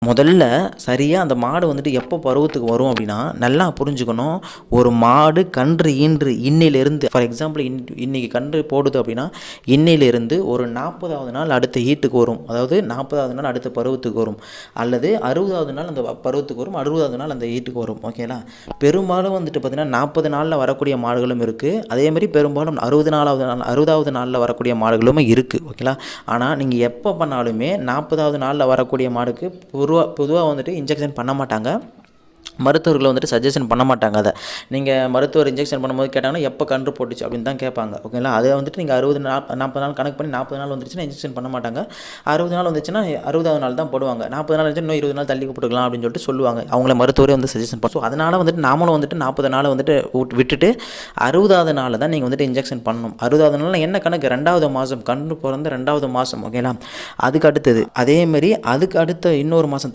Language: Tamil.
முதல்ல சரியாக அந்த மாடு வந்துட்டு எப்போ பருவத்துக்கு வரும் அப்படின்னா நல்லா புரிஞ்சுக்கணும். ஒரு மாடு கன்று ஈன்று இன்னிலிருந்து ஃபார் எக்ஸாம்பிள் இன்றைக்கி கன்று போடுது அப்படின்னா இன்னிலிருந்து ஒரு 40வது நாள் அடுத்த ஹீட்டுக்கு வரும். அதாவது 40வது நாள் அடுத்த பருவத்துக்கு வரும், அல்லது 60வது நாள் அந்த பருவத்துக்கு வரும், 60வது நாள் அந்த ஹீட்டுக்கு வரும். ஓகேங்களா? பெரும்பாலும் வந்துட்டு பார்த்திங்கன்னா 40 நாளில் வரக்கூடிய மாடுகளும் இருக்குது. அதேமாதிரி பெரும்பாலும் 60வது நாளில் வரக்கூடிய மாடுகளும் இருக்குது. ஓகேங்களா? ஆனால் நீங்கள் எப்போ பண்ணாலுமே 40வது நாளில் வரக்கூடிய மாடுக்கு பொதுவாக வந்துட்டு இன்ஜெக்ஷன் பண்ண மாட்டாங்க. மருத்துவர்களை வந்துட்டு சஜஷன் பண்ண மாட்டாங்க. அதை நீங்கள் மருத்துவர் இன்ஜெக்ஷன் பண்ணும்போது கேட்டாங்கன்னா எப்போ கன்று போட்டுச்சு அப்படின்னு தான் கேட்பாங்க. ஓகேங்களா? அதை வந்துட்டு நீங்கள் 40 நாள் கணக்கு பண்ணி 40 நாள் வந்துருச்சுன்னா இன்ஜெக்ஷன் பண்ண மாட்டாங்க. 60 நாள் வந்துச்சுன்னா 60வது நாள் தான் போடுவாங்க. 40 நாள் வந்துச்சு இன்னும் 20 நாள் தள்ளி போட்டுக்கலாம் அப்படின்னு சொல்லிட்டு சொல்லுவாங்க. அவங்கள மருத்துவரே வந்து சஜஷன் பண்ணும். ஸோ அதனால் வந்துட்டு நாமளும் வந்துட்டு 40 நாள் வந்துட்டு விட்டுட்டு 60வது நாள் தான் நீங்கள் வந்துட்டு இன்ஜெக்ஷன் பண்ணணும். 60வது நாள் என்ன கணக்கு? 2வது மாதம், கன்று பிறந்த 2வது மாதம். ஓகேங்களா? அதுக்கு அடுத்தது அதேமாரி அதுக்கு அடுத்த இன்னொரு மாதம்